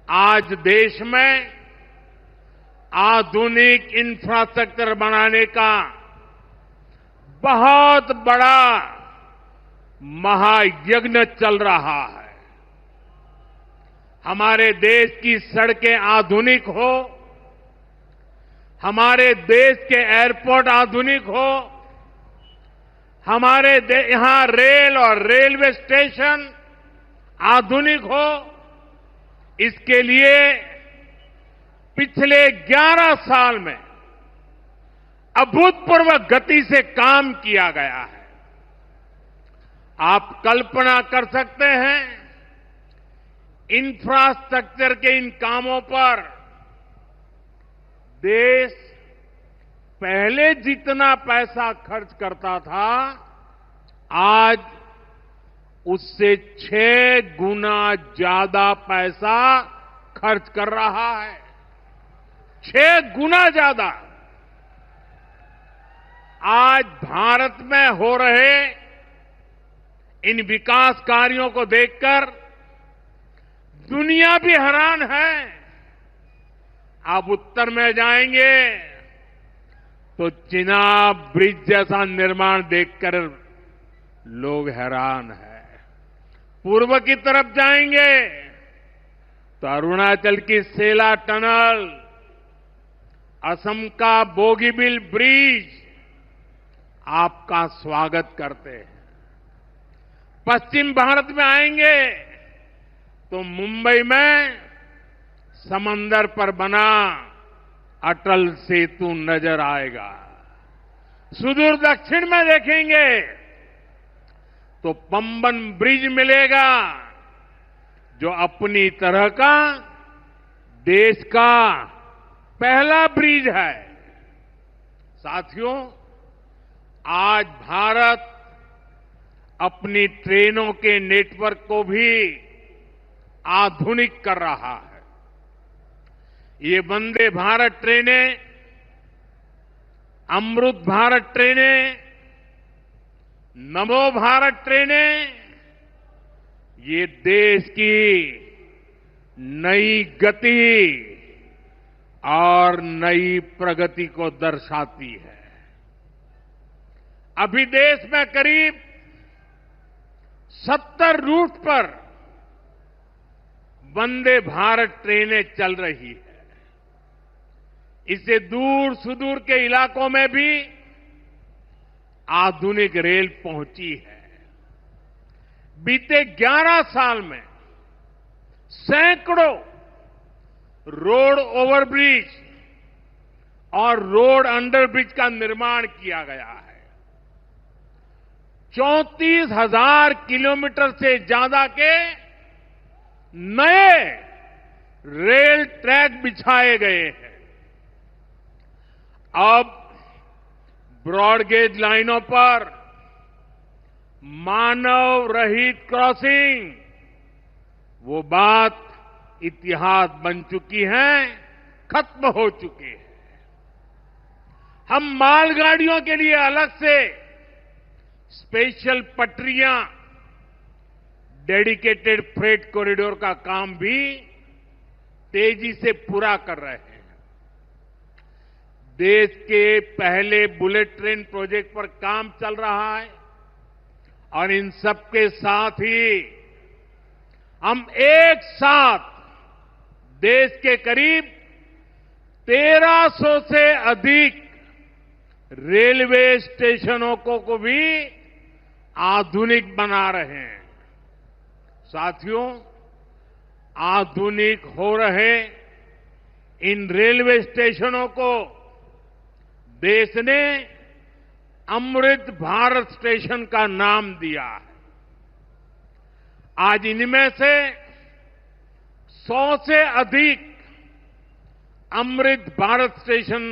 आज देश में आधुनिक इंफ्रास्ट्रक्चर बनाने का बहुत बड़ा महायज्ञ चल रहा है। हमारे देश की सड़कें आधुनिक हो, हमारे देश के एयरपोर्ट आधुनिक हो, हमारे यहां रेल और रेलवे स्टेशन आधुनिक हो, इसके लिए पिछले 11 साल में अभूतपूर्व गति से काम किया गया है। आप कल्पना कर सकते हैं, इंफ्रास्ट्रक्चर के इन कामों पर देश पहले जितना पैसा खर्च करता था, आज उससे 6 गुना ज्यादा पैसा खर्च कर रहा है। 6 गुना ज्यादा। आज भारत में हो रहे इन विकास कार्यों को देखकर दुनिया भी हैरान है। आप उत्तर में जाएंगे तो चिनाब ब्रिज जैसा निर्माण देखकर लोग हैरान हैं। पूर्व की तरफ जाएंगे तो अरुणाचल की सेला टनल, असम का बोगीबिल ब्रिज आपका स्वागत करते हैं। पश्चिम भारत में आएंगे तो मुंबई में समंदर पर बना अटल सेतु नजर आएगा। सुदूर दक्षिण में देखेंगे तो पंबन ब्रिज मिलेगा, जो अपनी तरह का देश का पहला ब्रिज है। साथियों, आज भारत अपनी ट्रेनों के नेटवर्क को भी आधुनिक कर रहा है। ये वंदे भारत ट्रेनें, अमृत भारत ट्रेनें, नमो भारत ट्रेनें, ये देश की नई गति और नई प्रगति को दर्शाती है। अभी देश में करीब 70 रूट पर वंदे भारत ट्रेनें चल रही है। इससे दूर सुदूर के इलाकों में भी आधुनिक रेल पहुंची है। बीते 11 साल में सैकड़ों रोड ओवरब्रिज और रोड अंडरब्रिज का निर्माण किया गया है। 34,000 किलोमीटर से ज्यादा के नए रेल ट्रैक बिछाए गए हैं। अब ब्रॉडगेज लाइनों पर मानव रहित क्रॉसिंग, वो बात इतिहास बन चुकी है, खत्म हो चुकी है। हम मालगाड़ियों के लिए अलग से स्पेशल पटरियां, डेडिकेटेड फ्रेट कॉरिडोर का काम भी तेजी से पूरा कर रहे हैं। देश के पहले बुलेट ट्रेन प्रोजेक्ट पर काम चल रहा है और इन सबके साथ ही हम एक साथ देश के करीब 1300 से अधिक रेलवे स्टेशनों को भी आधुनिक बना रहे हैं। साथियों, आधुनिक हो रहे इन रेलवे स्टेशनों को देश ने अमृत भारत स्टेशन का नाम दिया है। आज इनमें से 100 से अधिक अमृत भारत स्टेशन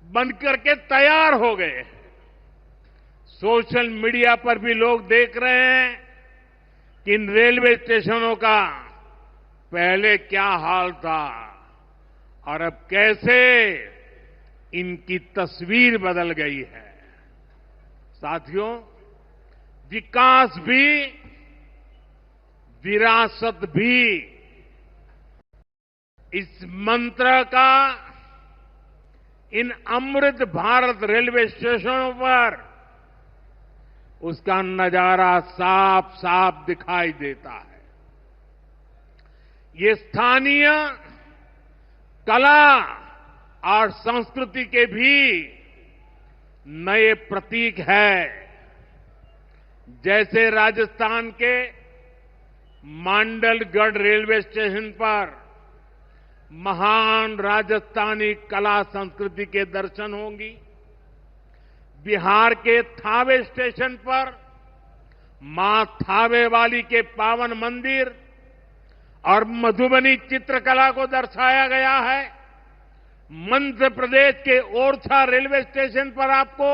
बनकर के तैयार हो गए। सोशल मीडिया पर भी लोग देख रहे हैं कि इन रेलवे स्टेशनों का पहले क्या हाल था और अब कैसे इनकी तस्वीर बदल गई है। साथियों, विकास भी, विरासत भी इस मंत्र का इन अमृत भारत रेलवे स्टेशनों पर उसका नजारा साफ साफ दिखाई देता है। ये स्थानीय कला और संस्कृति के भी नए प्रतीक है। जैसे राजस्थान के मांडलगढ़ रेलवे स्टेशन पर महान राजस्थानी कला संस्कृति के दर्शन होंगी। बिहार के थावे स्टेशन पर मां थावे वाली के पावन मंदिर और मधुबनी चित्रकला को दर्शाया गया है। मध्य प्रदेश के ओरछा रेलवे स्टेशन पर आपको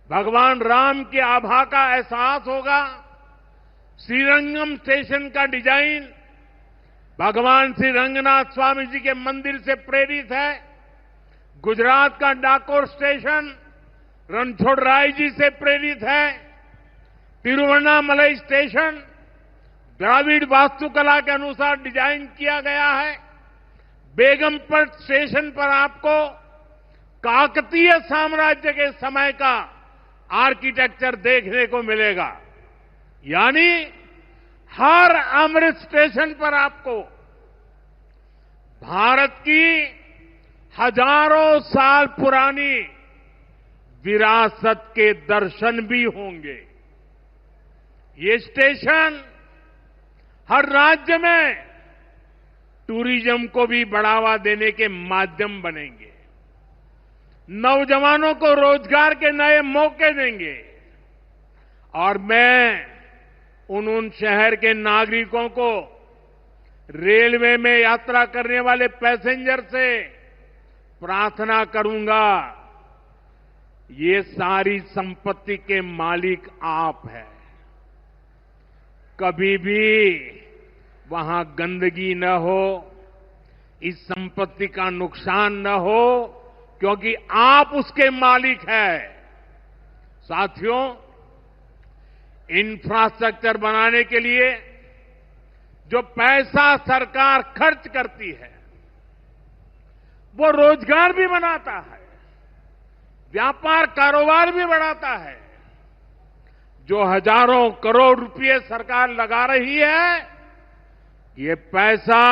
भगवान राम की आभा का एहसास होगा। श्रीरंगम स्टेशन का डिजाइन भगवान श्री रंगनाथ स्वामी जी के मंदिर से प्रेरित है। गुजरात का डाकोर स्टेशन रणछोड़राय जी से प्रेरित है। तिरुवन्नामलई स्टेशन द्राविड़ वास्तुकला के अनुसार डिजाइन किया गया है। बेगमपट स्टेशन पर आपको काकतीय साम्राज्य के समय का आर्किटेक्चर देखने को मिलेगा। यानी हर अमृत स्टेशन पर आपको भारत की हजारों साल पुरानी विरासत के दर्शन भी होंगे। ये स्टेशन हर राज्य में टूरिज्म को भी बढ़ावा देने के माध्यम बनेंगे, नौजवानों को रोजगार के नए मौके देंगे। और मैं उन शहर के नागरिकों को रेलवे में यात्रा करने वाले पैसेंजर से प्रार्थना करूंगा, ये सारी संपत्ति के मालिक आप हैं। कभी भी वहां गंदगी न हो, इस संपत्ति का नुकसान न हो, क्योंकि आप उसके मालिक हैं। साथियों, इंफ्रास्ट्रक्चर बनाने के लिए जो पैसा सरकार खर्च करती है, वो रोजगार भी बनाता है, व्यापार कारोबार भी बढ़ाता है। जो हजारों करोड़ रुपए सरकार लगा रही है, ये पैसा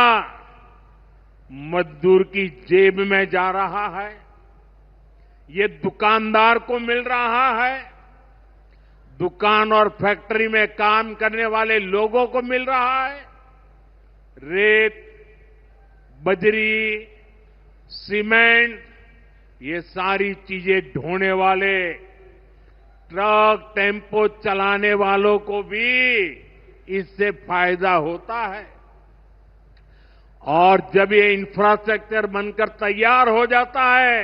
मजदूर की जेब में जा रहा है, ये दुकानदार को मिल रहा है, दुकान और फैक्ट्री में काम करने वाले लोगों को मिल रहा है। रेत, बजरी, सीमेंट, ये सारी चीजें ढोने वाले ट्रक, टेम्पो चलाने वालों को भी इससे फायदा होता है। और जब ये इंफ्रास्ट्रक्चर बनकर तैयार हो जाता है,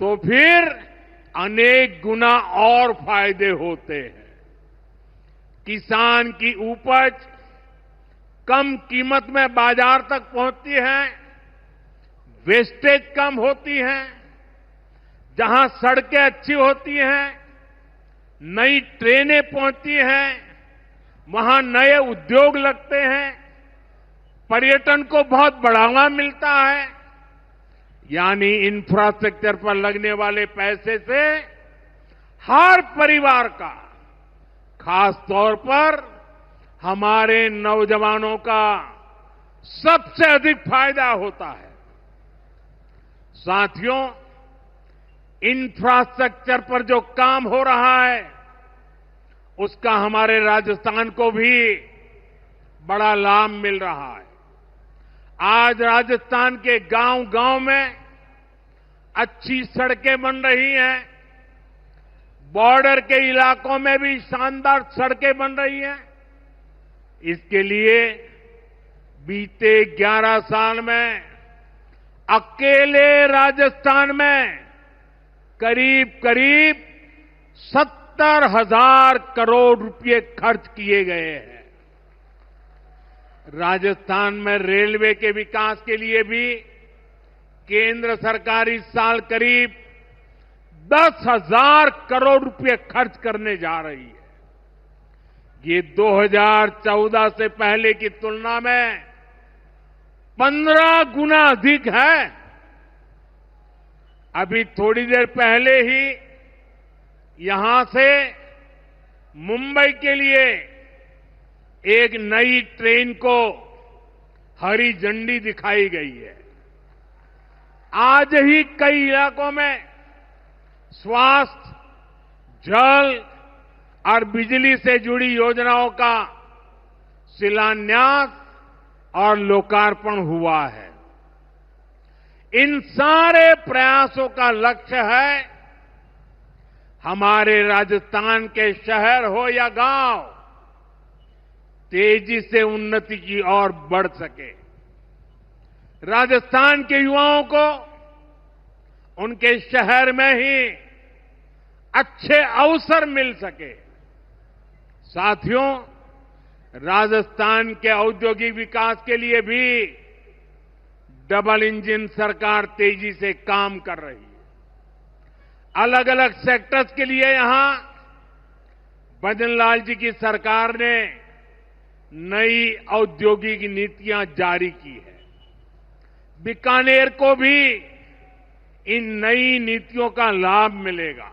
तो फिर अनेक गुना और फायदे होते हैं। किसान की उपज कम कीमत में बाजार तक पहुंचती है, वेस्टेज कम होती है, जहां सड़कें अच्छी होती हैं, नई ट्रेनें पहुंचती हैं, वहां नए उद्योग लगते हैं, पर्यटन को बहुत बढ़ावा मिलता है। यानी इंफ्रास्ट्रक्चर पर लगने वाले पैसे से हर परिवार का, खास तौर पर हमारे नौजवानों का सबसे अधिक फायदा होता है। साथियों, इंफ्रास्ट्रक्चर पर जो काम हो रहा है, उसका हमारे राजस्थान को भी बड़ा लाभ मिल रहा है। आज राजस्थान के गांव-गांव में अच्छी सड़कें बन रही हैं, बॉर्डर के इलाकों में भी शानदार सड़कें बन रही हैं। इसके लिए बीते 11 साल में अकेले राजस्थान में करीब 70,000 करोड़ रुपए खर्च किए गए हैं। राजस्थान में रेलवे के विकास के लिए भी केंद्र सरकार इस साल करीब 10,000 करोड़ रुपए खर्च करने जा रही है। ये 2014 से पहले की तुलना में 15 गुना अधिक है। अभी थोड़ी देर पहले ही यहां से मुंबई के लिए एक नई ट्रेन को हरी झंडी दिखाई गई है। आज ही कई इलाकों में स्वास्थ्य, जल और बिजली से जुड़ी योजनाओं का शिलान्यास और लोकार्पण हुआ है। इन सारे प्रयासों का लक्ष्य है हमारे राजस्थान के शहर हो या गांव तेजी से उन्नति की ओर बढ़ सके, राजस्थान के युवाओं को उनके शहर में ही अच्छे अवसर मिल सके। साथियों, राजस्थान के औद्योगिक विकास के लिए भी डबल इंजन सरकार तेजी से काम कर रही है। अलग अलग सेक्टर्स के लिए यहां भजनलाल जी की सरकार ने नई औद्योगिक नीतियां जारी की है। बीकानेर को भी इन नई नीतियों का लाभ मिलेगा।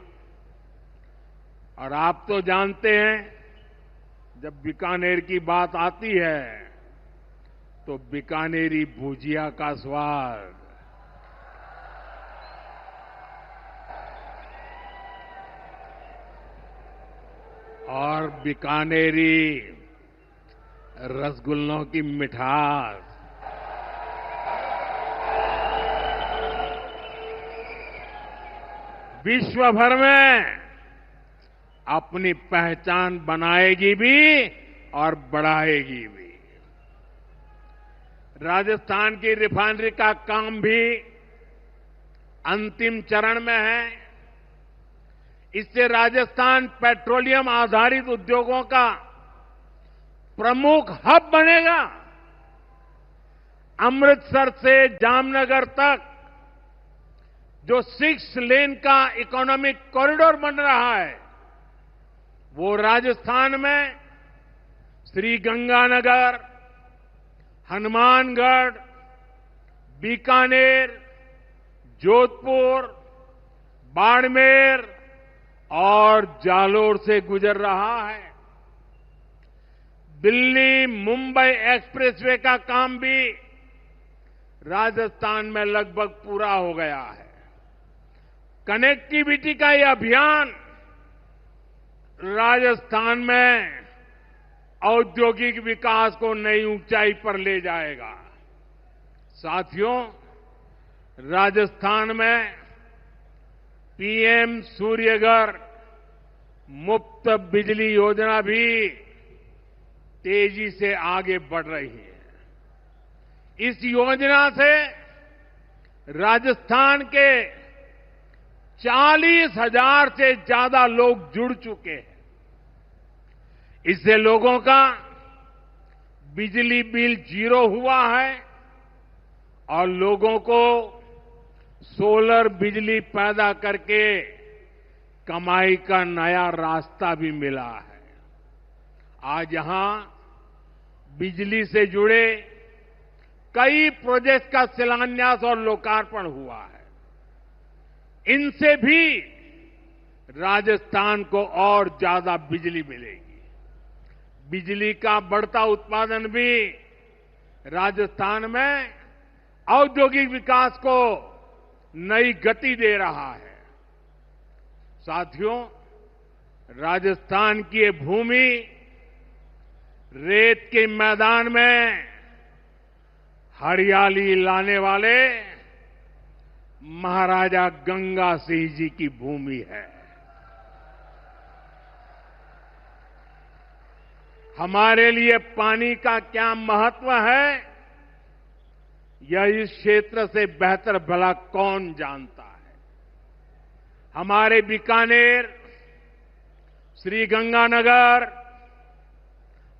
और आप तो जानते हैं, जब बीकानेर की बात आती है तो बीकानेरी भुजिया का स्वाद, और बीकानेरी रसगुल्लों की मिठास, विश्व भर में अपनी पहचान बनाएगी भी और बढ़ाएगी भी। राजस्थान की रिफाइनरी का काम भी अंतिम चरण में है। इससे राजस्थान पेट्रोलियम आधारित उद्योगों का प्रमुख हब बनेगा। अमृतसर से जामनगर तक जो 6 लेन का इकोनॉमिक कॉरिडोर बन रहा है, वो राजस्थान में श्रीगंगानगर, हनुमानगढ़, बीकानेर, जोधपुर, बाड़मेर और जालोर से गुजर रहा है। दिल्ली मुंबई एक्सप्रेसवे का काम भी राजस्थान में लगभग पूरा हो गया है। कनेक्टिविटी का ये अभियान राजस्थान में औद्योगिक विकास को नई ऊंचाई पर ले जाएगा। साथियों, राजस्थान में पीएम सूर्यघर मुफ्त बिजली योजना भी तेजी से आगे बढ़ रही है। इस योजना से राजस्थान के 40,000 से ज्यादा लोग जुड़ चुके हैं। इससे लोगों का बिजली बिल 0 हुआ है और लोगों को सोलर बिजली पैदा करके कमाई का नया रास्ता भी मिला है। आज यहां बिजली से जुड़े कई प्रोजेक्ट का शिलान्यास और लोकार्पण हुआ है। इनसे भी राजस्थान को और ज्यादा बिजली मिलेगी। बिजली का बढ़ता उत्पादन भी राजस्थान में औद्योगिक विकास को नई गति दे रहा है। साथियों, राजस्थान की ये भूमि रेत के मैदान में हरियाली लाने वाले महाराजा गंगा सिंह जी की भूमि है। हमारे लिए पानी का क्या महत्व है, यह इस क्षेत्र से बेहतर भला कौन जानता है। हमारे बीकानेर, श्रीगंगानगर,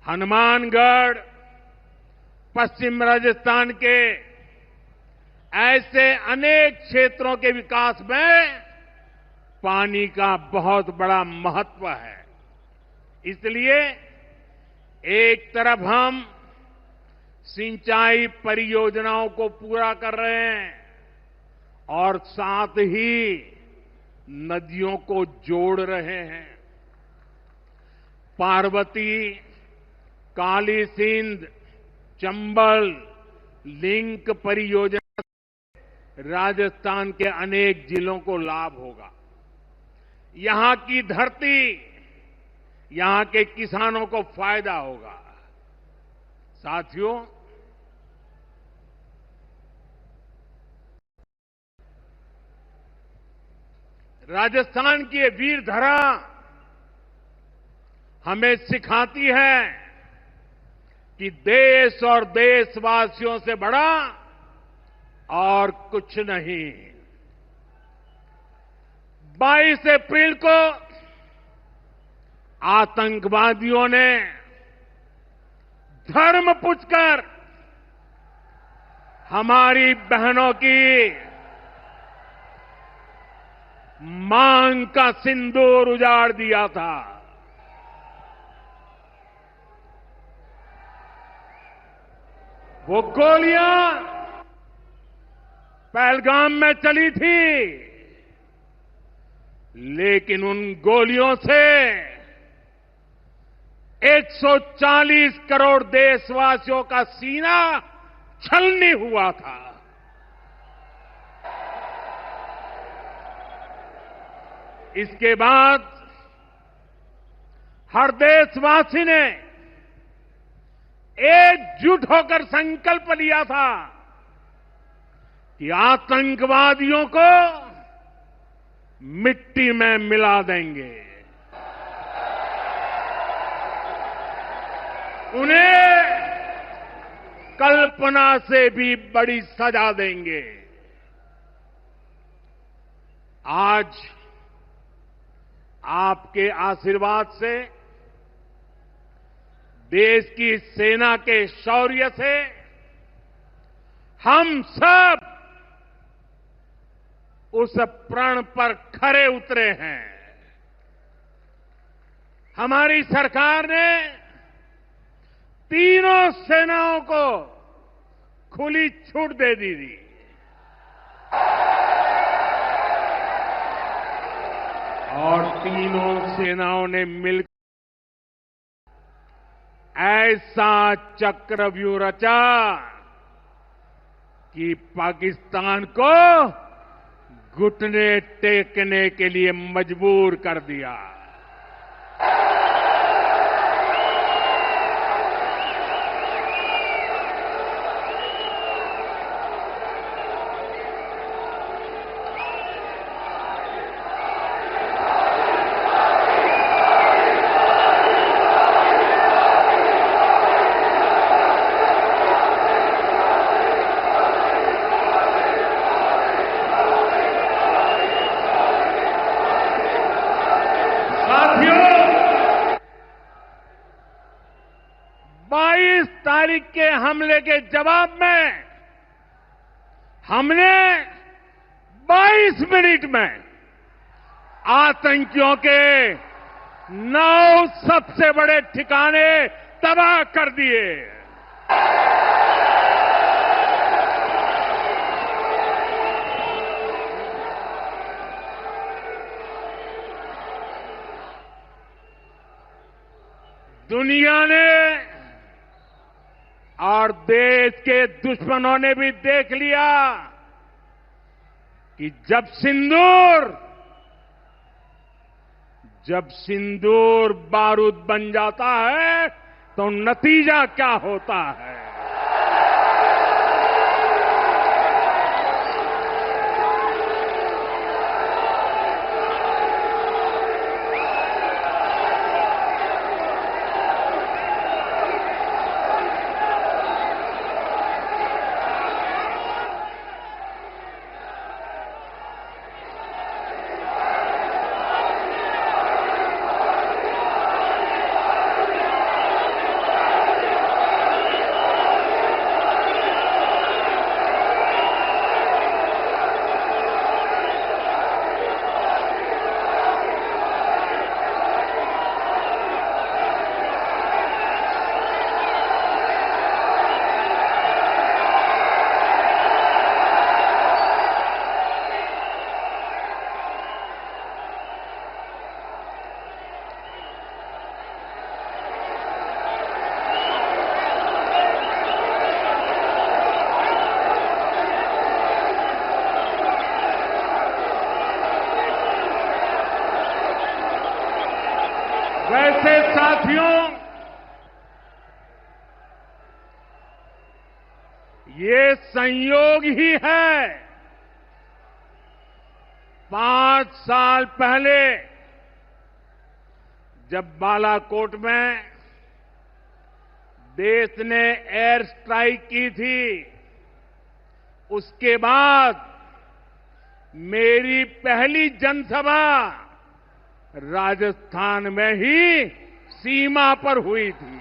हनुमानगढ़, पश्चिम राजस्थान के ऐसे अनेक क्षेत्रों के विकास में पानी का बहुत बड़ा महत्व है। इसलिए एक तरफ हम सिंचाई परियोजनाओं को पूरा कर रहे हैं और साथ ही नदियों को जोड़ रहे हैं। पार्वती, काली सिंध, चंबल लिंक परियोजना से राजस्थान के अनेक जिलों को लाभ होगा। यहां की धरती, यहां के किसानों को फायदा होगा। साथियों, राजस्थान की ये वीर धरा हमें सिखाती है कि देश और देशवासियों से बड़ा और कुछ नहीं। 22 अप्रैल को आतंकवादियों ने धर्म पूछकर हमारी बहनों की मांग का सिंदूर उजाड़ दिया था। वो गोलियां पहलगाम में चली थी, लेकिन उन गोलियों से 140 करोड़ देशवासियों का सीना छलनी हुआ था। इसके बाद हर देशवासी ने एकजुट होकर संकल्प लिया था कि आतंकवादियों को मिट्टी में मिला देंगे, उन्हें कल्पना से भी बड़ी सजा देंगे। आज आपके आशीर्वाद से, देश की सेना के शौर्य से हम सब उस प्रण पर खरे उतरे हैं। हमारी सरकार ने तीनों सेनाओं को खुली छूट दे दी थी। और तीनों सेनाओं ने मिलकर ऐसा चक्रव्यूह रचा कि पाकिस्तान को घुटने टेकने के लिए मजबूर कर दिया। तारीख के हमले के जवाब में हमने 22 मिनट में आतंकियों के 9 सबसे बड़े ठिकाने तबाह कर दिए। दुनिया ने और देश के दुश्मनों ने भी देख लिया कि जब सिंदूर बारूद बन जाता है तो नतीजा क्या होता है। ये संयोग ही है। 5 साल पहले जब बालाकोट में देश ने एयर स्ट्राइक की थी, उसके बाद मेरी पहली जनसभा राजस्थान में ही सीमा पर हुई थी।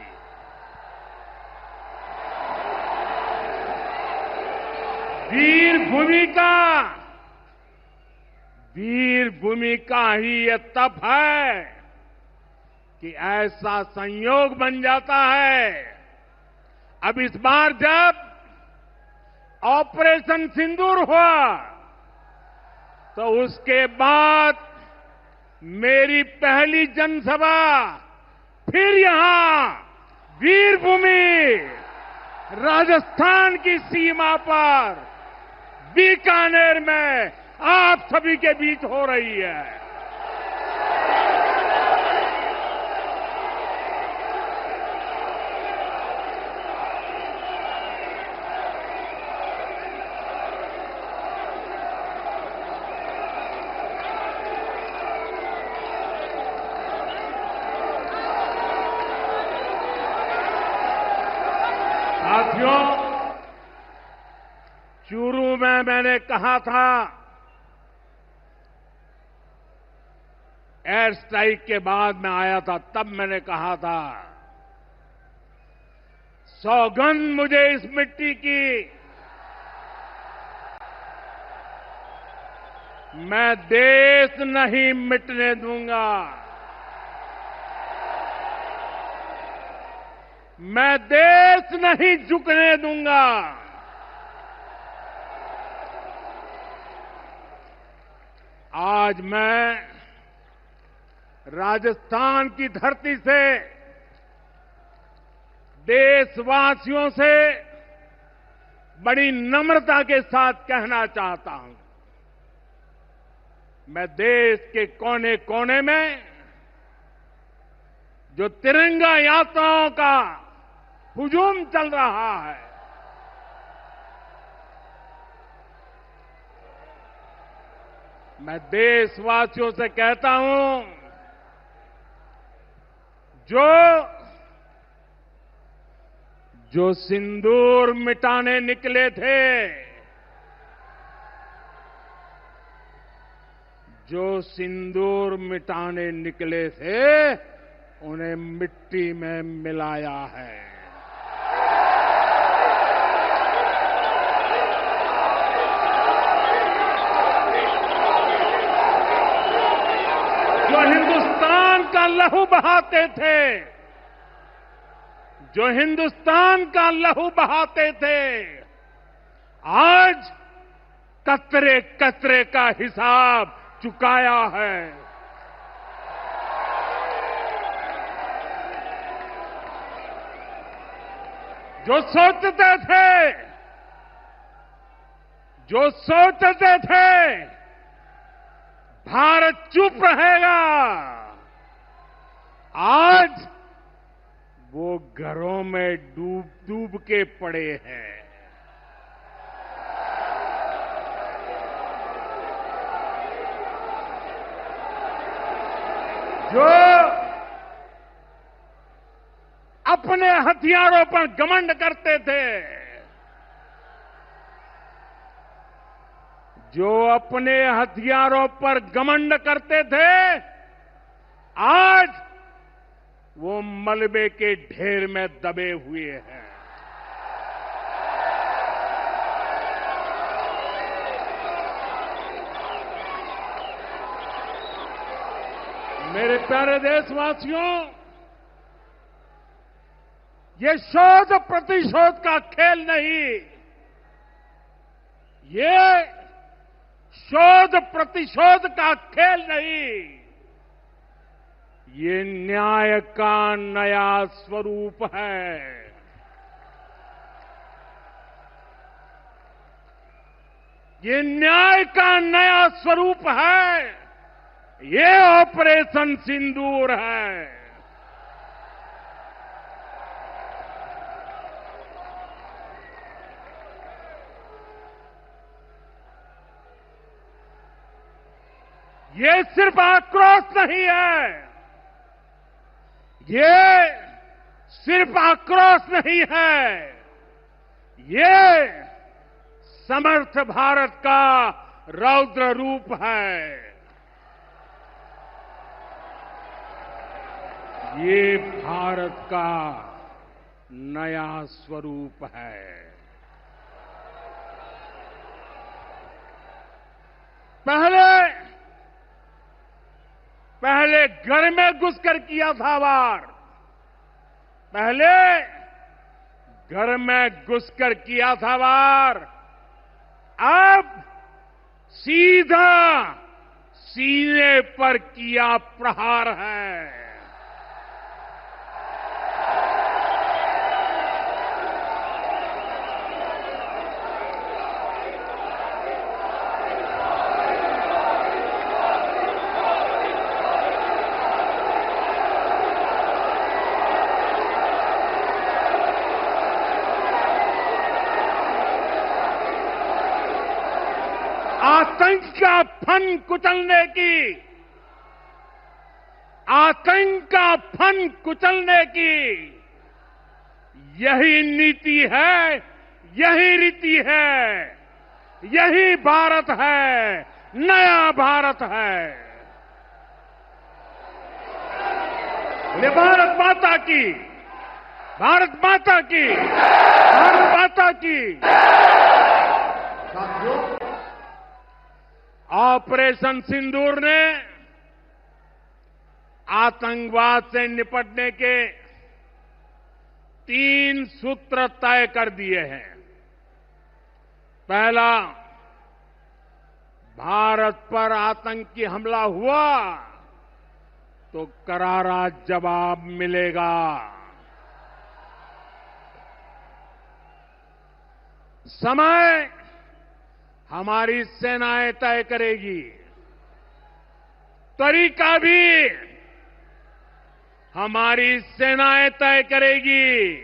वीर भूमि का ही ये तप है कि ऐसा संयोग बन जाता है। अब इस बार जब ऑपरेशन सिंदूर हुआ तो उसके बाद मेरी पहली जनसभा फिर यहां वीर भूमि राजस्थान की सीमा पर बीकानेर में आप सभी के बीच हो रही है। साथियों, चूरू में मैंने कहा था, एयर स्ट्राइक के बाद मैं आया था, तब मैंने कहा था, सौगंध मुझे इस मिट्टी की, मैं देश नहीं मिटने दूंगा। मैं देश नहीं झुकने दूंगा। आज मैं राजस्थान की धरती से देशवासियों से बड़ी नम्रता के साथ कहना चाहता हूं, मैं देश के कोने कोने में जो तिरंगा यात्राओं का हुजूम चल रहा है, मैं देशवासियों से कहता हूं, जो सिंदूर मिटाने निकले थे, जो सिंदूर मिटाने निकले थे, उन्हें मिट्टी में मिलाया है। जो हिंदुस्तान का लहू बहाते थे, जो हिंदुस्तान का लहू बहाते थे, आज कतरे कतरे का हिसाब चुकाया है। जो सोचते थे भारत चुप रहेगा, आज वो घरों में डूब डूब के पड़े हैं। जो अपने हथियारों पर घमंड करते थे, जो अपने हथियारों पर घमंड करते थे, आज वो मलबे के ढेर में दबे हुए हैं। मेरे प्यारे देशवासियों, ये शोध प्रतिशोध का खेल नहीं, ये शोध प्रतिशोध का खेल नहीं, ये न्याय का नया स्वरूप है। ये न्याय का नया स्वरूप है। ये ऑपरेशन सिंदूर है। ये सिर्फ आक्रोश नहीं है, ये सिर्फ आक्रोश नहीं है, ये समर्थ भारत का रौद्र रूप है। ये भारत का नया स्वरूप है। पहले घर में घुसकर किया था वार, पहले घर में घुसकर किया था वार, अब सीधा सीने पर किया प्रहार है। आतंक का फन कुचलने की, आतंक का फन कुचलने की यही नीति है, यही रीति है, यही भारत है, नया भारत है। बोले भारत माता की, भारत माता की, भारत माता की। साथियों, ऑपरेशन सिंदूर ने आतंकवाद से निपटने के 3 सूत्र तय कर दिए हैं। पहला, भारत पर आतंकी हमला हुआ तो करारा जवाब मिलेगा। समय हमारी सेनाएं तय करेगी, तरीका भी हमारी सेनाएं तय करेगी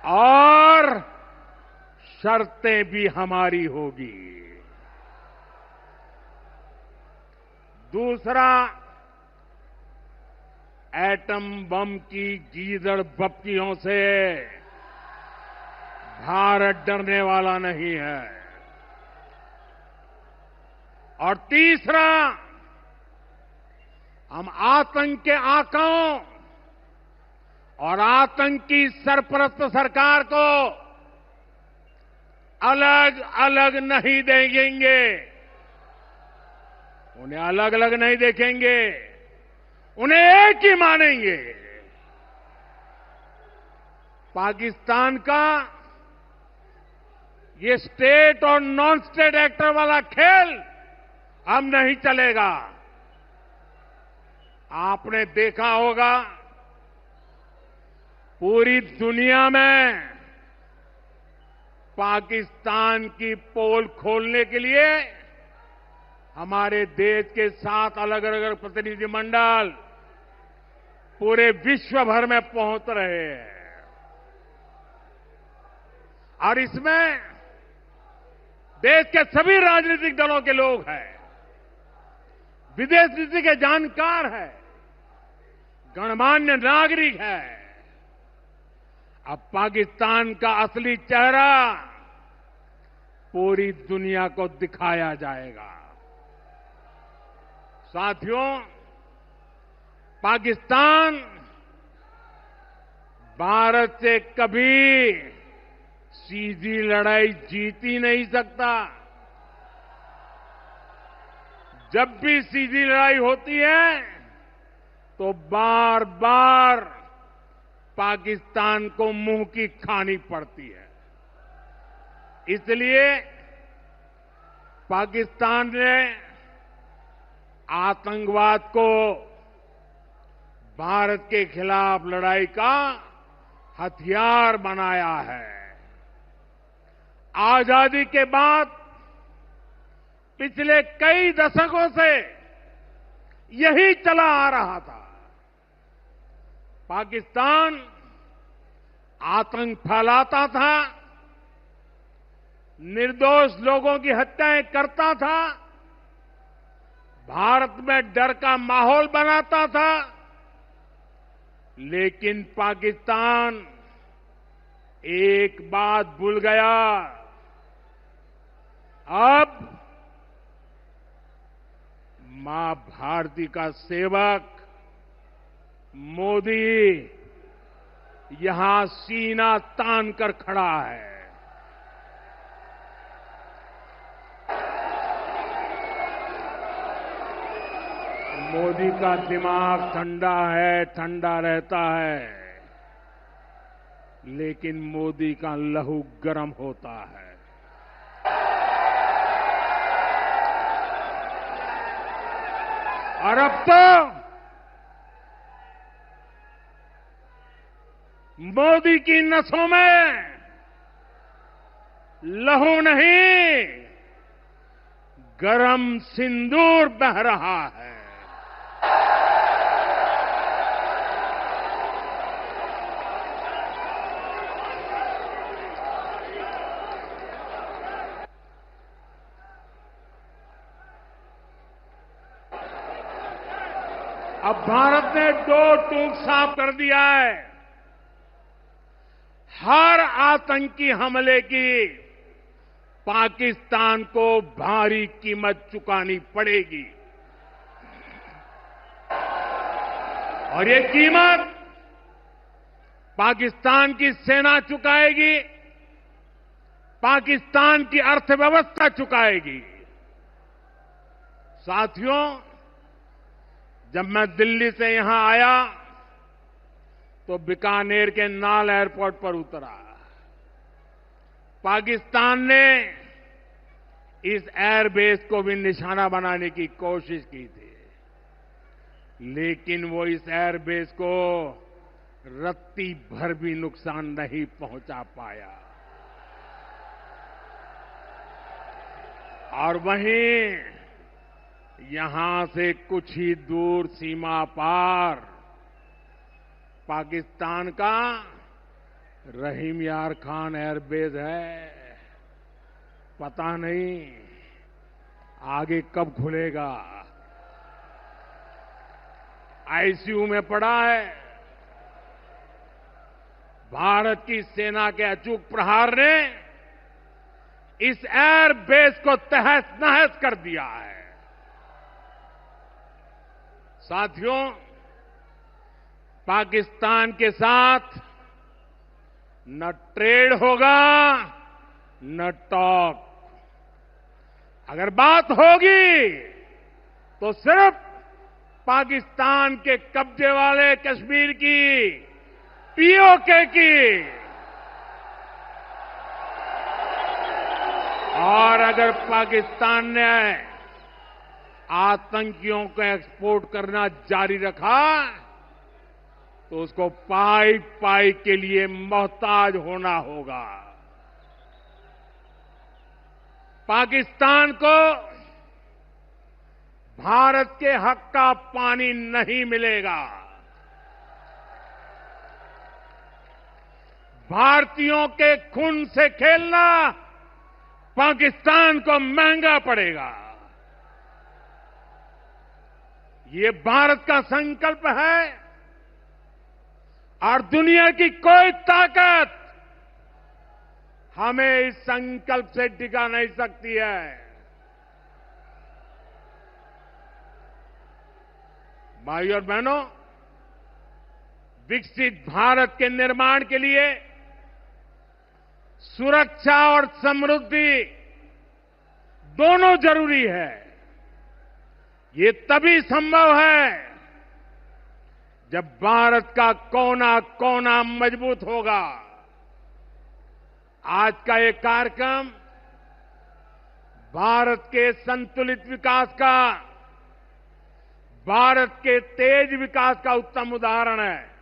और शर्तें भी हमारी होगी। दूसरा, एटम बम की गीदड़ बप्तियों से भारत डरने वाला नहीं है। और तीसरा, हम आतंक के आकाओं और आतंकी सरपरस्त सरकार को अलग अलग नहीं देंगे, उन्हें अलग अलग नहीं देखेंगे, उन्हें एक ही मानेंगे। पाकिस्तान का ये स्टेट और नॉन स्टेट एक्टर वाला खेल अब नहीं चलेगा। आपने देखा होगा, पूरी दुनिया में पाकिस्तान की पोल खोलने के लिए हमारे देश के 7 अलग अलग प्रतिनिधिमंडल पूरे विश्व भर में पहुंच रहे हैं। और इसमें देश के सभी राजनीतिक दलों के लोग हैं, विदेश नीति के जानकार हैं, गणमान्य नागरिक है। अब पाकिस्तान का असली चेहरा पूरी दुनिया को दिखाया जाएगा। साथियों, पाकिस्तान भारत से कभी सीधी लड़ाई जीत ही नहीं सकता। जब भी सीधी लड़ाई होती है तो बार बार पाकिस्तान को मुंह की खानी पड़ती है। इसलिए पाकिस्तान ने आतंकवाद को भारत के खिलाफ लड़ाई का हथियार बनाया है। आजादी के बाद पिछले कई दशकों से यही चला आ रहा था। पाकिस्तान आतंक फैलाता था, निर्दोष लोगों की हत्याएं करता था, भारत में डर का माहौल बनाता था, लेकिन पाकिस्तान एक बात भूल गया। अब मां भारती का सेवक मोदी यहां सीना तान कर खड़ा है। मोदी का दिमाग ठंडा है, ठंडा रहता है, लेकिन मोदी का लहू गर्म होता है। और अब तो मोदी की नसों में लहू नहीं, गरम सिंदूर बह रहा है। अब भारत ने दो टूक साफ कर दिया है। हर आतंकी हमले की पाकिस्तान को भारी कीमत चुकानी पड़ेगी, और ये कीमत पाकिस्तान की सेना चुकाएगी, पाकिस्तान की अर्थव्यवस्था चुकाएगी। साथियों, जब मैं दिल्ली से यहां आया तो बीकानेर के नाल एयरपोर्ट पर उतरा। पाकिस्तान ने इस एयरबेस को भी निशाना बनाने की कोशिश की थी, लेकिन वो इस एयरबेस को रत्ती भर भी नुकसान नहीं पहुंचा पाया। और वहीं यहां से कुछ ही दूर सीमा पार पाकिस्तान का रहीम यार खान एयरबेस है। पता नहीं आगे कब खुलेगा। आईसीयू में पड़ा है। भारत की सेना के अचूक प्रहार ने इस एयरबेस को तहस नहस कर दिया है। साथियों, पाकिस्तान के साथ न ट्रेड होगा न टॉक। अगर बात होगी तो सिर्फ पाकिस्तान के कब्जे वाले कश्मीर की, पीओके की। और अगर पाकिस्तान ने आतंकियों को एक्सपोर्ट करना जारी रखा तो उसको पाई पाई के लिए मोहताज होना होगा। पाकिस्तान को भारत के हक का पानी नहीं मिलेगा। भारतीयों के खून से खेलना पाकिस्तान को महंगा पड़ेगा। ये भारत का संकल्प है और दुनिया की कोई ताकत हमें इस संकल्प से टिका नहीं सकती है। भाइयों और बहनों, विकसित भारत के निर्माण के लिए सुरक्षा और समृद्धि दोनों जरूरी है। ये तभी संभव है जब भारत का कोना कोना मजबूत होगा। आज का ये कार्यक्रम भारत के संतुलित विकास का, भारत के तेज विकास का उत्तम उदाहरण है।